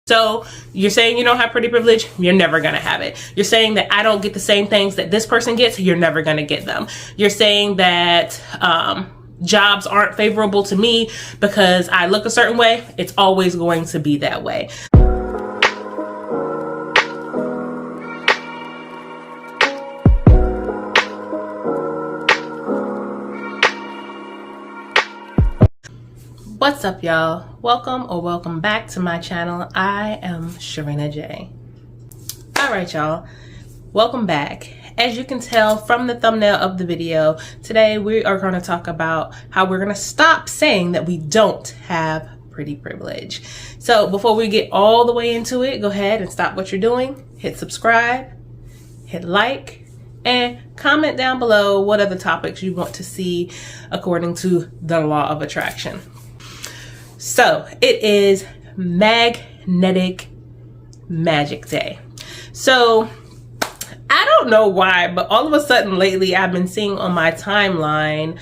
So you're saying you don't have pretty privilege, you're never gonna have it. You're saying that I don't get the same things that this person gets, you're never gonna get them. You're saying that jobs aren't favorable to me because I look a certain way, it's always going to be that way. What's up, y'all? Welcome back to my channel. I am Sharina J. All right, y'all, welcome back. As you can tell from the thumbnail of the video, today we are going to talk about how we're going to stop saying that we don't have pretty privilege. So before we get all the way into it, go ahead and stop what you're doing, hit subscribe, hit like, and comment down below what other topics you want to see according to the law of attraction. So it is Magnetic Magic Day. So I don't know why, but all of a sudden lately I've been seeing on my timeline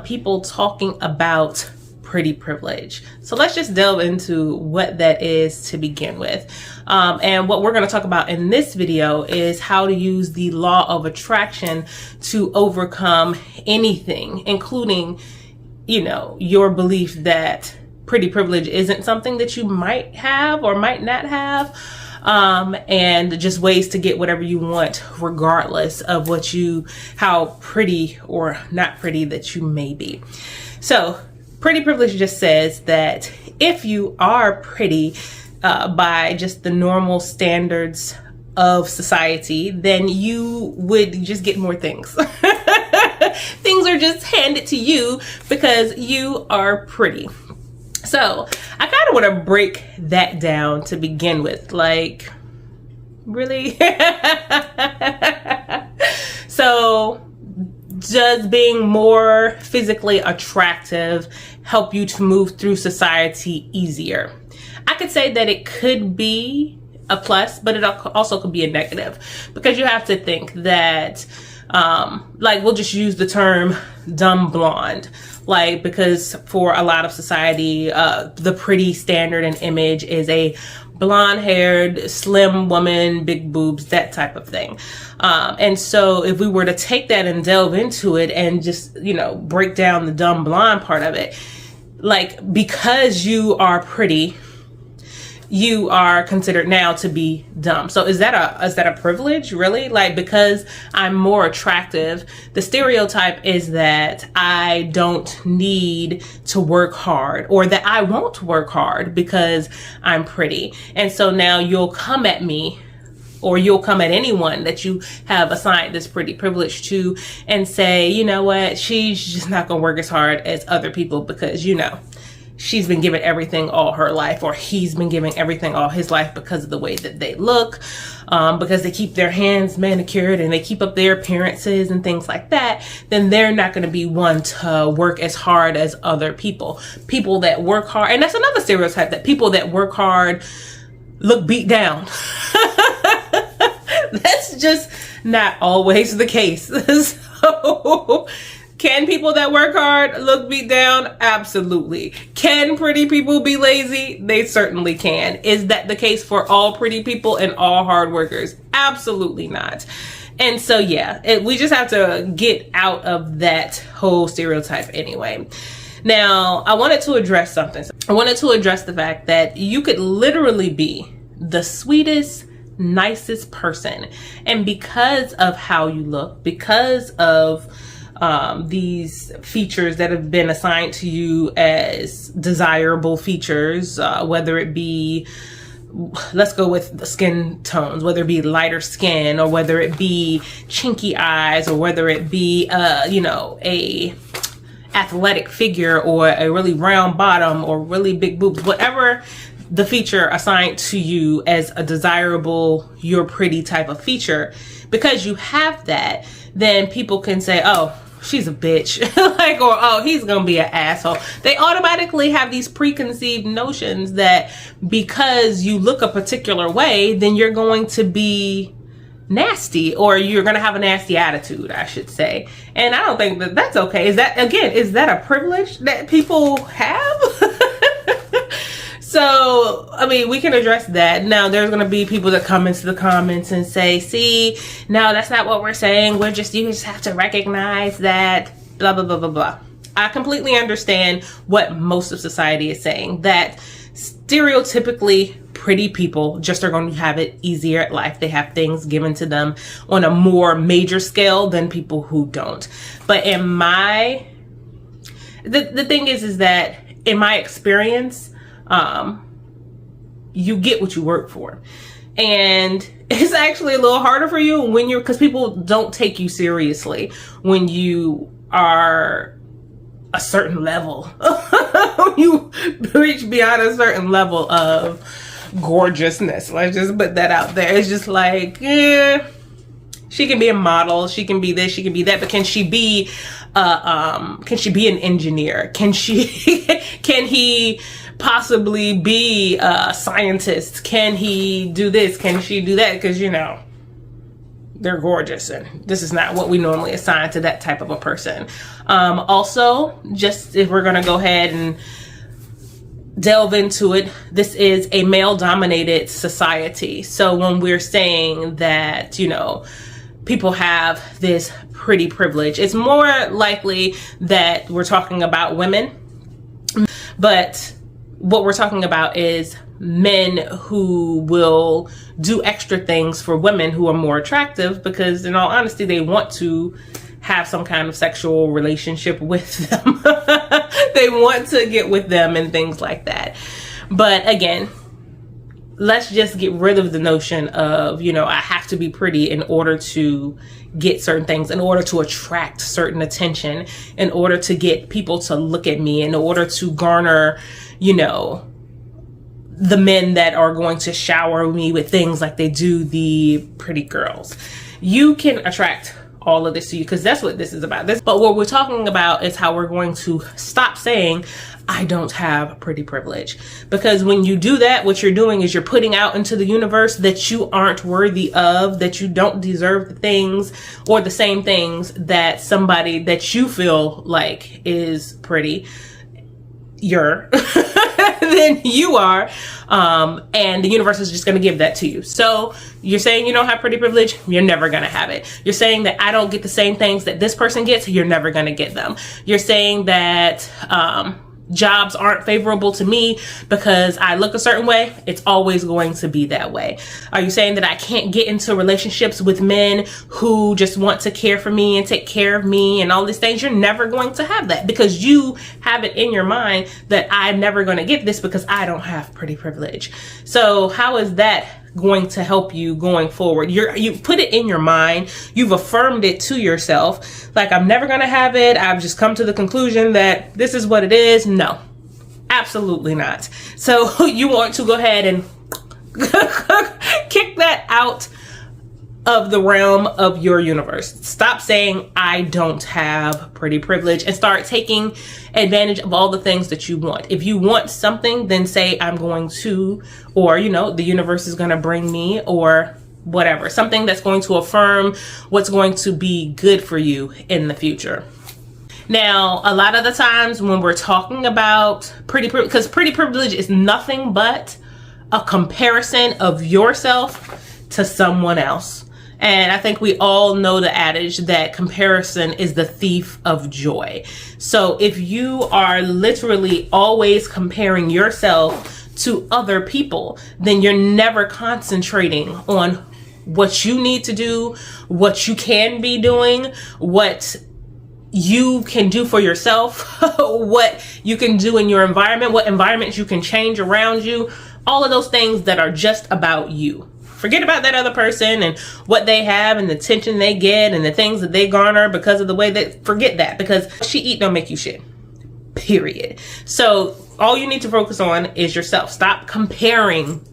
people talking about pretty privilege. So let's just delve into what that is to begin with. And what we're going to talk about in this video is how to use the law of attraction to overcome anything, including, you know, your belief that pretty privilege isn't something that you might have or might not have, and just ways to get whatever you want regardless of how pretty or not pretty that you may be. So pretty privilege just says that if you are pretty by just the normal standards of society, then you would just get more things. Things are just handed to you because you are pretty. So I kind of want to break that down to begin with. Like, really? So does being more physically attractive help you to move through society easier? I could say that it could be a plus, but it also could be a negative, because you have to think that like, we'll just use the term dumb blonde. Like, because for a lot of society, the pretty standard and image is a blonde-haired, slim woman, big boobs, that type of thing. And so if we were to take that and delve into it and just, you know, break down the dumb blonde part of it, like, because you are pretty, you are considered now to be dumb. So is that a privilege, really? Like, because I'm more attractive, the stereotype is that I don't need to work hard, or that I won't work hard because I'm pretty. And so now you'll come at me, or you'll come at anyone that you have assigned this pretty privilege to and say, you know what, she's just not gonna work as hard as other people because, you know, she's been given everything all her life, or he's been given everything all his life because of the way that they look, because they keep their hands manicured and they keep up their appearances and things like that. Then they're not going to be one to work as hard as other people. People that work hard, and that's another stereotype, that people that work hard look beat down. That's just not always the case. So can people that work hard look beat down? Absolutely. Can pretty people be lazy? They certainly can. Is that the case for all pretty people and all hard workers? Absolutely not. And so, yeah, we just have to get out of that whole stereotype anyway. Now, I wanted to address something. I wanted to address the fact that you could literally be the sweetest, nicest person, and because of how you look, because of these features that have been assigned to you as desirable features, whether it be, let's go with the skin tones, whether it be lighter skin, or whether it be chinky eyes, or whether it be, you know, a athletic figure, or a really round bottom, or really big boobs, whatever the feature assigned to you as a desirable, you're pretty type of feature, because you have that, then people can say, oh, she's a bitch, like, or, oh, he's gonna be an asshole. They automatically have these preconceived notions that because you look a particular way, then you're going to be nasty, or you're gonna have a nasty attitude, I should say. And I don't think that that's okay. Is that, again, is that a privilege that people have? So, I mean, we can address that. Now, there's going to be people that come into the comments and say, see, no, that's not what we're saying. You just have to recognize that, blah, blah, blah, blah, blah. I completely understand what most of society is saying, that stereotypically pretty people just are going to have it easier at life. They have things given to them on a more major scale than people who don't. But in the thing is that in my experience, you get what you work for. And it's actually a little harder for you because people don't take you seriously when you are a certain level. You reach beyond a certain level of gorgeousness. Let's just put that out there. It's just like, she can be a model, she can be this, she can be that, but can she be an engineer? Can he possibly be a scientist? Can he do this? Can she do that? Because, they're gorgeous, and this is not what we normally assign to that type of a person. Also, just if we're gonna go ahead and delve into it, this is a male-dominated society. So when we're saying that, people have this pretty privilege, it's more likely that we're talking about women. But what we're talking about is men who will do extra things for women who are more attractive, because in all honesty, they want to have some kind of sexual relationship with them. They want to get with them and things like that. But again, let's just get rid of the notion of, I have to be pretty in order to get certain things, in order to attract certain attention, in order to get people to look at me, in order to garner, the men that are going to shower me with things like they do the pretty girls. You can attract all of this to you, because that's what this is about. But what we're talking about is how we're going to stop saying, I don't have pretty privilege. Because when you do that, what you're doing is you're putting out into the universe that you aren't worthy of, that you don't deserve the things or the same things that somebody that you feel like is pretty, than you are, and the universe is just going to give that to you. So you're saying you don't have pretty privilege, you're never going to have it. You're saying that I don't get the same things that this person gets, you're never going to get them. You're saying that jobs aren't favorable to me because I look a certain way, it's always going to be that way. Are you saying that I can't get into relationships with men who just want to care for me and take care of me and all these things? You're never going to have that, because you have it in your mind that I'm never going to get this because I don't have pretty privilege. So how is that going to help you going forward? You put it in your mind, you've affirmed it to yourself, like, I'm never going to have it, I've just come to the conclusion that this is what it is. No, absolutely not. So you want to go ahead and kick that out of the realm of your universe. Stop saying I don't have pretty privilege and start taking advantage of all the things that you want. If you want something, then say I'm going to, or the universe is going to bring me, or whatever, something that's going to affirm what's going to be good for you in the future. Now, a lot of the times when we're talking about because pretty privilege is nothing but a comparison of yourself to someone else. And I think we all know the adage that comparison is the thief of joy. So if you are literally always comparing yourself to other people, then you're never concentrating on what you need to do, what you can be doing, what you can do for yourself, what you can do in your environment, what environments you can change around you, all of those things that are just about you. Forget about that other person and what they have and the attention they get and the things that they garner because of the way that, forget that, because what you eat don't make you shit, period. So all you need to focus on is yourself. Stop comparing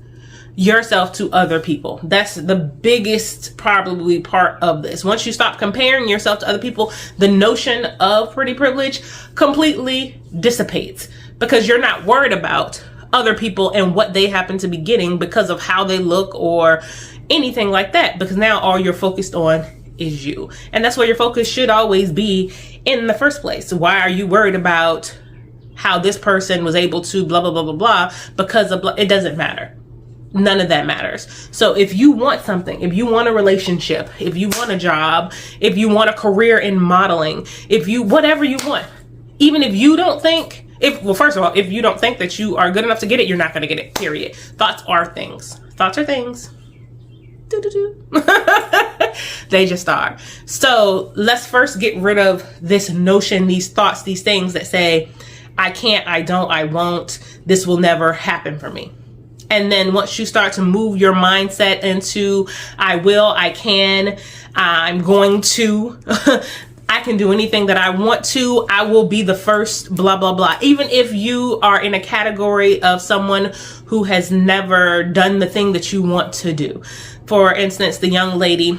yourself to other people. That's the biggest probably part of this. Once you stop comparing yourself to other people, the notion of pretty privilege completely dissipates, because you're not worried about other people and what they happen to be getting because of how they look or anything like that, because now all you're focused on is you. And that's where your focus should always be in the first place. Why are you worried about how this person was able to blah, blah, blah, blah, blah, because of blah. It doesn't matter. None of that matters. So if you want something, if you want a relationship, if you want a job, if you want a career in modeling, if you, whatever you want, even if you don't think, well, first of all, if you don't think that you are good enough to get it, you're not going to get it, period. Thoughts are things. Thoughts are things. They just are. So let's first get rid of this notion, these thoughts, these things that say, I can't, I don't, I won't, this will never happen for me. And then once you start to move your mindset into, I will, I can, I'm going to, I can do anything that I want to, I will be the first, blah, blah, blah. Even if you are in a category of someone who has never done the thing that you want to do. For instance, the young lady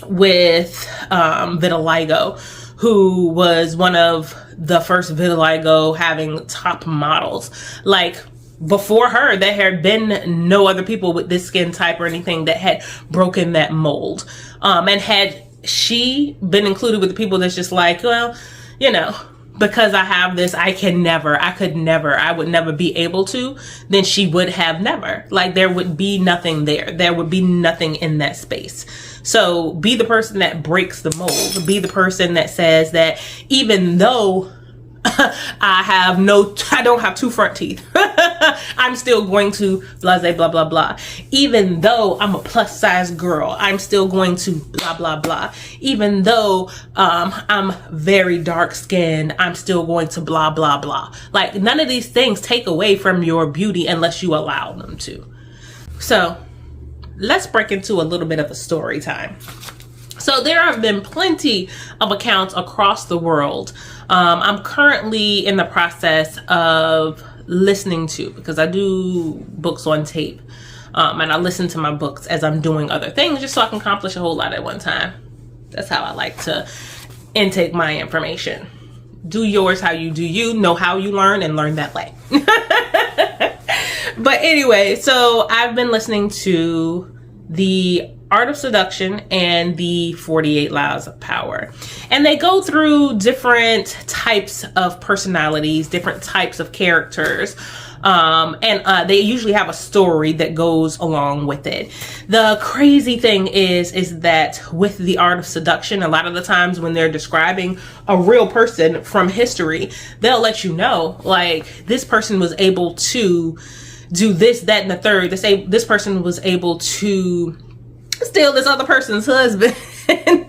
with vitiligo, who was one of the first vitiligo having top models. Like, before her, there had been no other people with this skin type or anything that had broken that mold. And had she been included with the people that's just like, well, you know, because I have this, I could never, I would never be able to, then she would have never. Like, there would be nothing there. There would be nothing in that space. So be the person that breaks the mold. Be the person that says that even though I don't have two front teeth, I'm still going to blase, blah, blah, blah. Even though I'm a plus size girl, I'm still going to blah, blah, blah. Even though I'm very dark skinned, I'm still going to blah, blah, blah. Like, none of these things take away from your beauty unless you allow them to. So let's break into a little bit of a story time. So there have been plenty of accounts across the world. I'm currently in the process of listening to, because I do books on tape, and I listen to my books as I'm doing other things, just so I can accomplish a whole lot at one time. That's how I like to intake my information. Do yours how you do you, know how you learn, and learn that way. But anyway, so I've been listening to the Art of Seduction and the 48 Laws of Power. And they go through different types of personalities, different types of characters. And they usually have a story that goes along with it. The crazy thing is that with the Art of Seduction, a lot of the times when they're describing a real person from history, they'll let you know, like, this person was able to do this, that, and the third. They say this person was able to steal this other person's husband.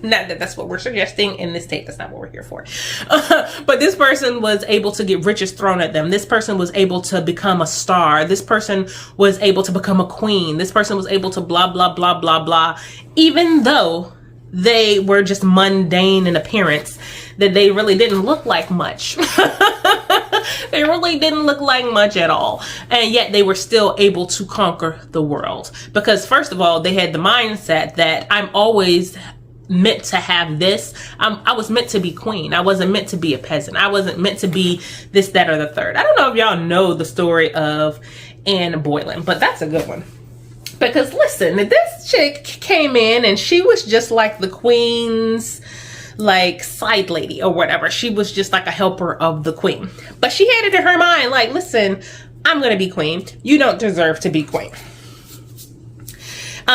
Not that that's what we're suggesting in this tape. That's not what we're here for. But this person was able to get riches thrown at them. This person was able to become a star. This person was able to become a queen. This person was able to blah, blah, blah, blah, blah. Even though they were just mundane in appearance, that they really didn't look like much. They really didn't look like much at all. And yet they were still able to conquer the world. Because first of all, they had the mindset that I'm always meant to have this. I was meant to be queen. I wasn't meant to be a peasant. I wasn't meant to be this, that, or the third. I don't know if y'all know the story of Anne Boleyn, but that's a good one. Because listen, this chick came in and she was just like the queen's like side lady or whatever. She was just like a helper of the queen. But she had it in her mind, like, listen, I'm gonna be queen. You don't deserve to be queen.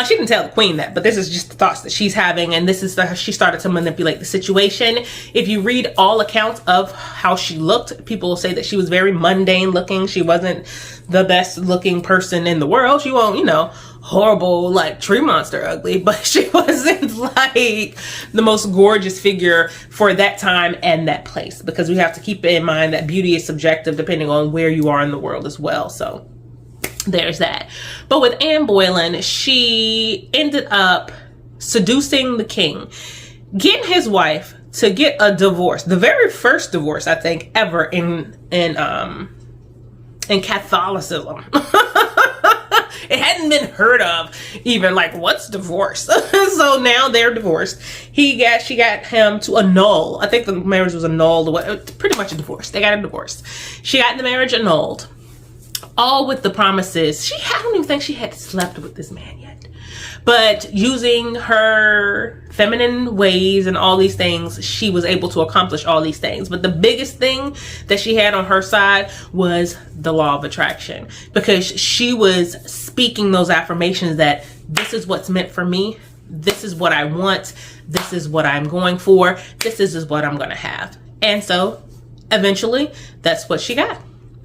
She didn't tell the queen that, but this is just the thoughts that she's having, and this is she started to manipulate the situation. If you read all accounts of how she looked, people will say that she was very mundane looking. She wasn't the best looking person in the world. She won't, you know, horrible like tree monster ugly, but she wasn't like the most gorgeous figure for that time and that place, because we have to keep in mind that beauty is subjective depending on where you are in the world as well. So there's that. But with Anne Boleyn, she ended up seducing the king, getting his wife to get a divorce, the very first divorce I think ever in Catholicism. It hadn't been heard of, even, like, what's divorce? So now they're divorced. She got him to annul. I think the marriage was annulled. Pretty much a divorce. They got a divorce. She got the marriage annulled. all with the promises. I don't even think she had slept with this man yet. But using her feminine ways and all these things, she was able to accomplish all these things. But the biggest thing that she had on her side was the law of attraction, because she was speaking those affirmations that this is what's meant for me. This is what I want. This is what I'm going for. This is what I'm going to have. And so eventually that's what she got.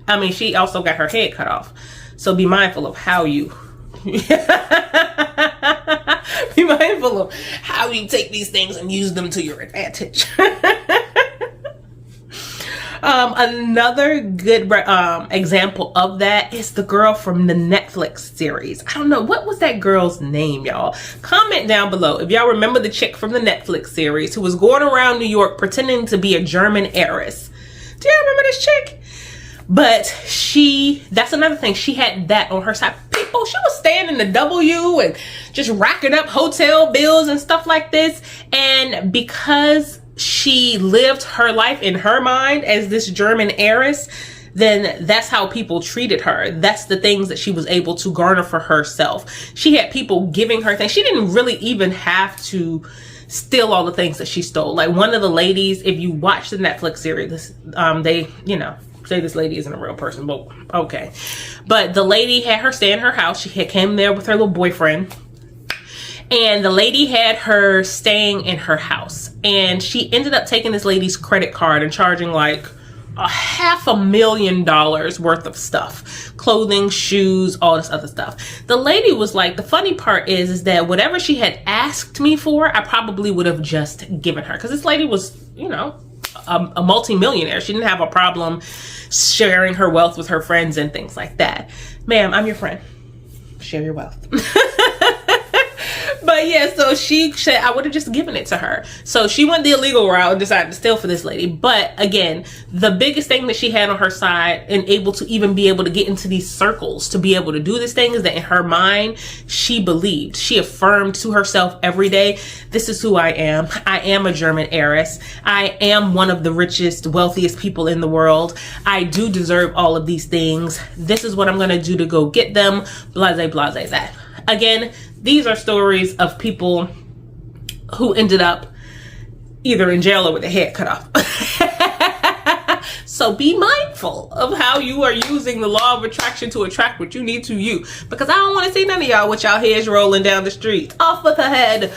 I mean, she also got her head cut off. So be mindful of how you be mindful of how you take these things and use them to your advantage. Another good example of that is the girl from the Netflix series. I don't know, what was that girl's name, y'all? Comment down below if y'all remember the chick from the Netflix series who was going around New York pretending to be a German heiress. Do y'all remember this chick? But that's another thing, she had that on her side. People, she was staying in the W and just racking up hotel bills and stuff like this. And because she lived her life in her mind as this German heiress, then that's how people treated her. That's the things that she was able to garner for herself. She had people giving her things. She didn't really even have to steal all the things that she stole. Like one of the ladies, if you watch the Netflix series, they, you know, say this lady isn't a real person, but okay. But the lady had her stay in her house. She had came there with her little boyfriend. And the lady had her staying in her house. And she ended up taking this lady's credit card and charging like $500,000 worth of stuff. Clothing, shoes, all this other stuff. The lady was like, the funny part is that whatever she had asked me for, I probably would have just given her. Because this lady was, you know, a multi-millionaire. She didn't have a problem sharing her wealth with her friends and things like that. Ma'am, I'm your friend. Share your wealth. But yeah, so she said I would have just given it to her. So she went the illegal route and decided to steal for this lady. But again, the biggest thing that she had on her side and able to even be able to get into these circles to be able to do this thing is that in her mind, she believed, she affirmed to herself every day, this is who I am. I am a German heiress. I am one of the richest, wealthiest people in the world. I do deserve all of these things. This is what I'm going to do to go get them. Blase, blase, that. Again, these are stories of people who ended up either in jail or with their head cut off. So be mindful of how you are using the law of attraction to attract what you need to you. Because I don't want to see none of y'all with y'all heads rolling down the street, off with a head,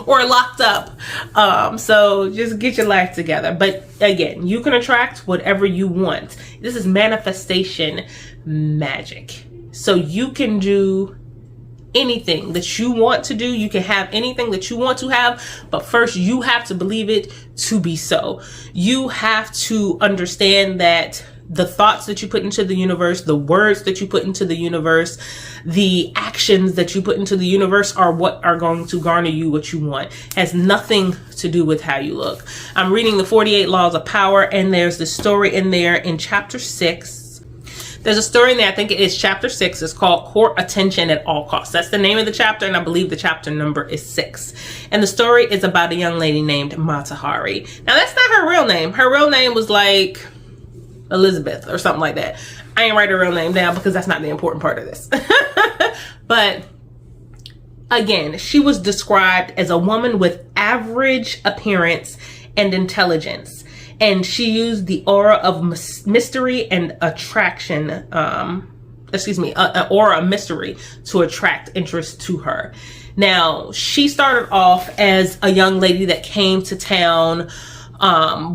or locked up. So just get your life together. But again, you can attract whatever you want. This is manifestation magic. So you can do anything that you want to do. You can have anything that you want to have, but first you have to believe it to be so. You have to understand that the thoughts that you put into the universe, the words that you put into the universe, the actions that you put into the universe are what are going to garner you what you want. It has nothing to do with how you look. I'm reading the 48 Laws of Power, and there's this story in there in chapter 6. There's a story in there, I think it is chapter 6. It's called Court Attention at All Costs. That's the name of the chapter, and I believe the chapter number is 6. And the story is about a young lady named Mata Hari. Now, that's not her real name. Her real name was like Elizabeth or something like that. I ain't write her real name down because that's not the important part of this. But again, she was described as a woman with average appearance and intelligence. And she used the aura of mystery and attraction, an aura of mystery to attract interest to her. Now, she started off as a young lady that came to town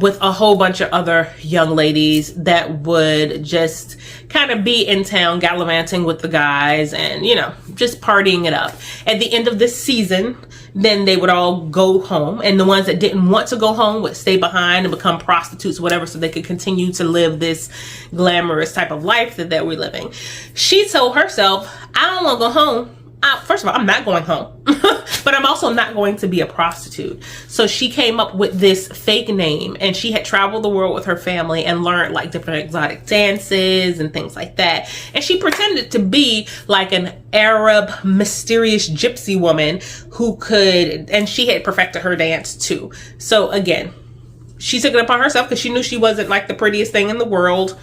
with a whole bunch of other young ladies that would just kind of be in town gallivanting with the guys and, you know, just partying it up. At the end of this season, then they would all go home, and the ones that didn't want to go home would stay behind and become prostitutes or whatever, so they could continue to live this glamorous type of life that we're living. She told herself, I don't want to go home. First of all, I'm not going home, but I'm also not going to be a prostitute. So she came up with this fake name, and she had traveled the world with her family and learned like different exotic dances and things like that. And she pretended to be like an Arab mysterious gypsy woman who could, and she had perfected her dance too. So again, she took it upon herself because she knew she wasn't like the prettiest thing in the world.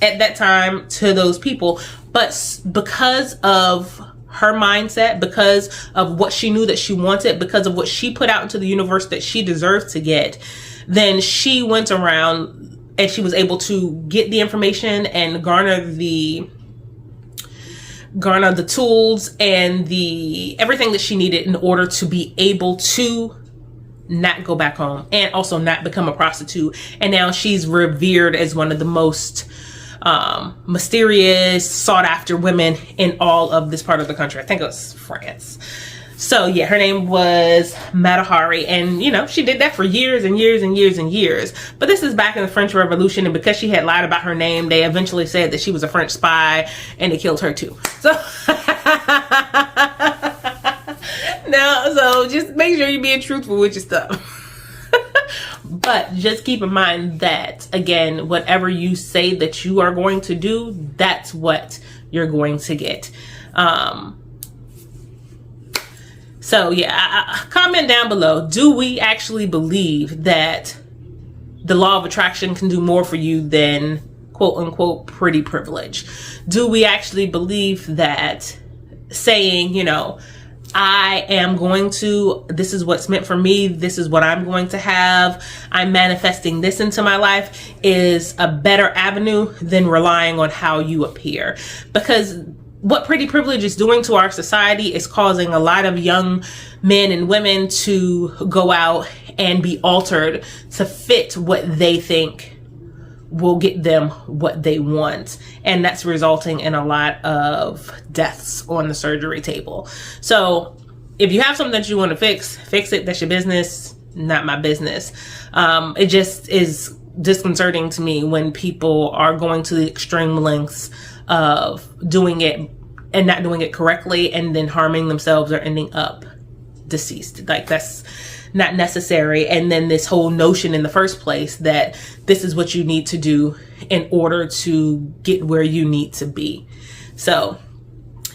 at that time to those people. But because of her mindset, because of what she knew that she wanted, because of what she put out into the universe that she deserved to get, then she went around and she was able to get the information and garner the tools and the everything that she needed in order to be able to not go back home and also not become a prostitute. And now she's revered as one of the most mysterious, sought after women in all of this part of the country. I think it was France. So yeah, her name was Matahari, and you know, she did that for years and years and years and years. But this is back in the French Revolution, and because she had lied about her name, they eventually said that she was a French spy, and they killed her too. So now, so just make sure you're being truthful with your stuff. But just keep in mind that, again, whatever you say that you are going to do, that's what you're going to get. So yeah, comment down below. Do we actually believe that the law of attraction can do more for you than quote unquote pretty privilege? Do we actually believe that saying, you know, I am going to, this is what's meant for me, this is what I'm going to have, I'm manifesting this into my life, is a better avenue than relying on how you appear? Because what pretty privilege is doing to our society is causing a lot of young men and women to go out and be altered to fit what they think will get them what they want, and that's resulting in a lot of deaths on the surgery table. So if you have something that you want to fix it. That's your business, not my business. It just is disconcerting to me when people are going to the extreme lengths of doing it and not doing it correctly, and then harming themselves or ending up deceased. Like, that's not necessary. And then this whole notion in the first place that this is what you need to do in order to get where you need to be. So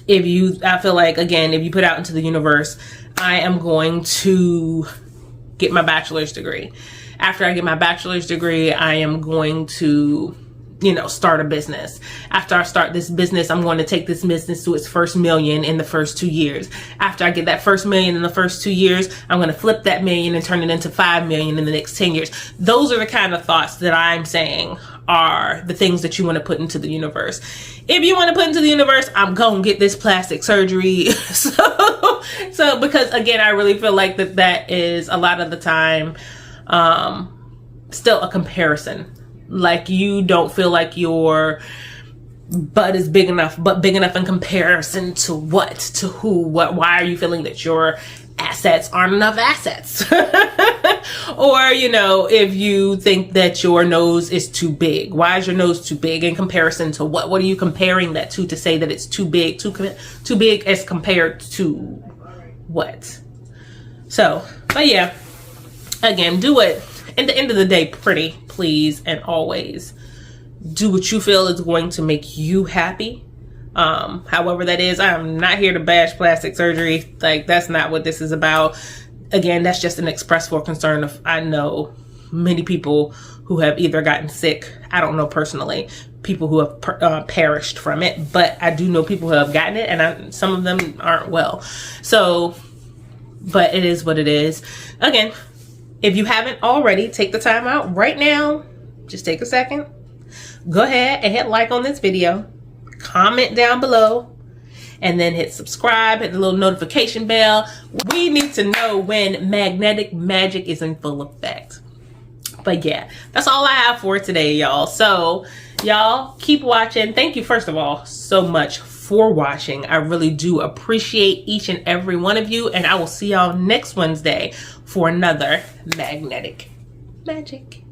I feel like, again, if you put out into the universe, I am going to get my bachelor's degree. After I get my bachelor's degree, I am going to, you know, start a business. After I start this business, I'm going to take this business to its first million in the first 2 years. After I get that first million in the first 2 years, I'm going to flip that million and turn it into 5 million in the next 10 years. Those are the kind of thoughts that I'm saying are the things that you want to put into the universe. If you want to put into the universe, I'm going to get this plastic surgery. So because, again, I really feel like that is a lot of the time still a comparison. Like, you don't feel like your butt is big enough, but big enough in comparison to what, to who, what, why are you feeling that your assets aren't enough assets? Or, you know, if you think that your nose is too big, why is your nose too big in comparison to what? What are you comparing that to say that it's too big, too big as compared to what? So, but yeah, again, do it. At the end of the day, pretty, please, and always do what you feel is going to make you happy. However that is. I am not here to bash plastic surgery. Like, that's not what this is about. Again, that's just an express for concern of, I know many people who have either gotten sick, I don't know personally, people who have perished from it, but I do know people who have gotten it, and some of them aren't well. So, but it is what it is. Again, if you haven't already, take the time out right now. Just take a second. Go ahead and hit like on this video. Comment down below. And then hit subscribe. Hit the little notification bell. We need to know when magnetic magic is in full effect. But yeah, that's all I have for today, y'all. So, y'all, keep watching. Thank you, first of all, so much for watching. I really do appreciate each and every one of you, and I will see y'all next Wednesday for another magnetic magic.